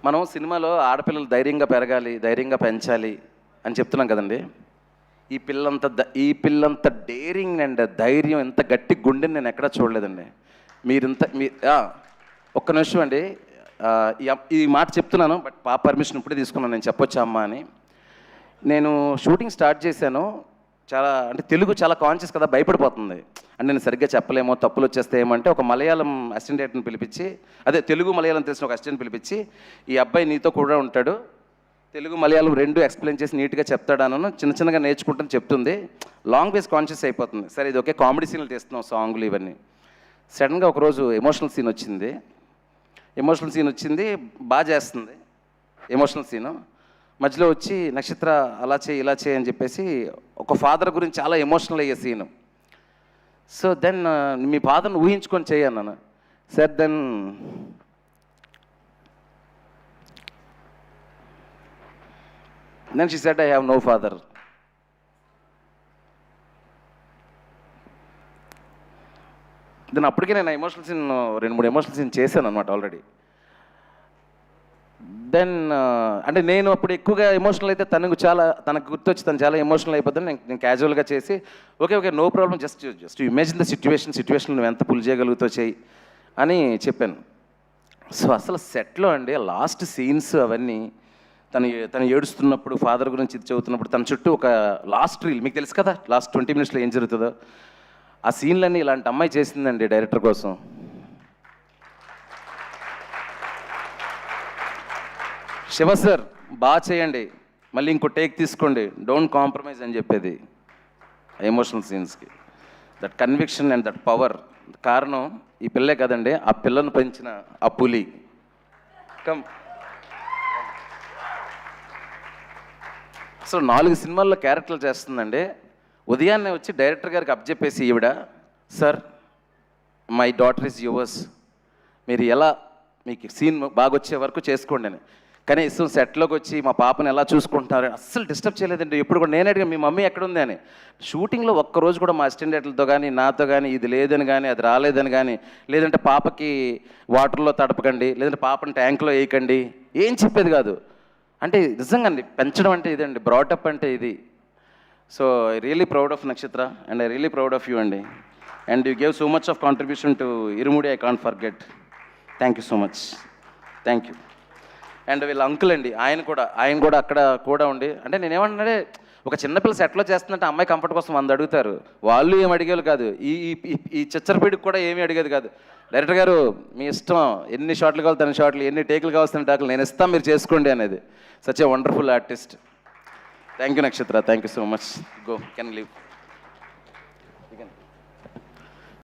మనం సినిమాలో ఆడపిల్లలు ధైర్యంగా పెరగాలి, ధైర్యంగా పెంచాలి అని చెప్తున్నాం కదండి. ఈ పిల్లంత డేరింగ్ అండ్ ధైర్యం, ఎంత గట్టి గుండెని నేను ఎక్కడా చూడలేదండి. ఒక్క నిమిషం అండి, ఈ మాట చెప్తున్నాను, బట్ పాప పర్మిషన్ ఇప్పుడే తీసుకున్నాను, నేను చెప్పొచ్చా అమ్మా అని. నేను షూటింగ్ స్టార్ట్ చేశాను, చాలా అంటే తెలుగు చాలా కాన్షియస్ కదా, భయపడిపోతుంది. అంటే నేను సరిగ్గా చెప్పలేమో, తప్పులు వచ్చేస్తాయేమో అంటే ఒక మలయాళం అసిస్టెంట్ని పిలిపించి, అదే తెలుగు మలయాళం తెలిసిన ఒక అసిస్టెంట్ పిలిపించి, ఈ అబ్బాయి నీతో కూడా ఉంటాడు, తెలుగు మలయాళం రెండు ఎక్స్ప్లెయిన్ చేసి నీట్గా చెప్తాడను చిన్న చిన్నగా నేర్చుకుంటాను చెప్తుంది. లాంగ్వేజ్ కాన్షియస్ అయిపోతుంది. సరే ఇది ఓకే, కామెడీ సీన్లు తీస్తున్నాం, సాంగ్లు ఇవన్నీ. సడన్గా ఒకరోజు ఎమోషనల్ సీన్ వచ్చింది, బాగా చేస్తుంది ఎమోషనల్ సీను. మధ్యలో వచ్చి నక్షత్ర అలా చేయి ఇలా చేయి అని చెప్పేసి ఒక ఫాదర్ గురించి చాలా ఎమోషనల్ అయ్యే సీను. సో దెన్ మీ ఫాదర్ని ఊహించుకొని చేయన్నాను. Sir then she said I have no father. Then అప్పటికే నేను ఎమోషనల్ సీన్ 2-3 ఎమోషనల్ సీన్ చేశాను అనమాట ఆల్రెడీ. దెన్ అంటే నేను అప్పుడు ఎక్కువగా ఎమోషనల్ అయితే తనకు గుర్తొచ్చి తను చాలా ఎమోషనల్ అయిపోతుంది. నేను క్యాజువల్గా చేసి okay no problem, just imagine the situation నువ్వు ఎంత పుల్ చేయగలుగుతావు చేయి అని చెప్పాను. సో అసలు సెట్లో అండి లాస్ట్ సీన్స్ అవన్నీ తను ఏడుస్తున్నప్పుడు, ఫాదర్ గురించి ఇది చదువుతున్నప్పుడు తన చుట్టూ ఒక లాస్ట్ రీల్, మీకు తెలుసు కదా లాస్ట్ 20 minutesలో ఏం జరుగుతుందో, ఆ సీన్లన్నీ ఇలాంటి అమ్మాయి చేసిందండి డైరెక్టర్ కోసం. శివ సార్ బాగా చేయండి, మళ్ళీ ఇంకో టేక్ తీసుకోండి, డోంట్ కాంప్రమైజ్ అని చెప్పేది ఎమోషనల్ సీన్స్కి. That conviction and that power కారణం ఈ పిల్లే కదండి, ఆ పిల్లను పెంచిన ఆ పులి. అసలు 4 సినిమాల్లో క్యారెక్టర్లు చేస్తుందండి. ఉదయాన్నే వచ్చి డైరెక్టర్ గారికి అప్పచెప్పేసి ఈవిడ, sir my daughter is yours, మీరు ఎలా మీకు సీన్ బాగా వచ్చే వరకు చేసుకోండి అని. కనీసం సెట్లోకి వచ్చి మా పాపను ఎలా చూసుకుంటున్నారు అస్సలు డిస్టర్బ్ చేయలేదండి. ఎప్పుడు కూడా నేను అడిగాను మీ మమ్మీ ఎక్కడుంది అని. షూటింగ్లో ఒక్కరోజు కూడా మా అసిస్టెంట్లతో కానీ నాతో కానీ ఇది లేదని కానీ అది రాలేదని కానీ, లేదంటే పాపకి వాటర్లో తడపకండి, లేదంటే పాపని ట్యాంక్లో వేయకండి, ఏం చెప్పేది కాదు. అంటే నిజంగా అండి పెంచడం అంటే ఇదండి, బ్రాటప్ అంటే ఇది. So I really proud of Nakshatra and I really proud of you అండి. And you gave so much of contribution to Irumudi, I can't forget. Thank you so much, thank you. And వీళ్ళ అంకుల్ అండి, ఆయన కూడా అక్కడ కూడా ఉండి, అంటే నేనేమన్నాడే ఒక చిన్నపిల్ల సెట్లో చేస్తుందంటే అమ్మాయి కంఫర్ట్ కోసం 100 అడుగుతారు, వాళ్ళు ఏమి అడిగేవాళ్ళు కాదు. ఈ చిచ్చరపీడికి కూడా ఏమీ అడిగేది కాదు. డైరెక్టర్ గారు మీ ఇష్టం, ఎన్ని షాట్లు కావాలి తన షాట్లు, ఎన్ని టేకులు కావాల్సిన టేకులు నేను ఇస్తాను, మీరు చేసుకోండి అనేది. Such a wonderful artist. Thank you Nakshatra, thank you so much. Go, can leave.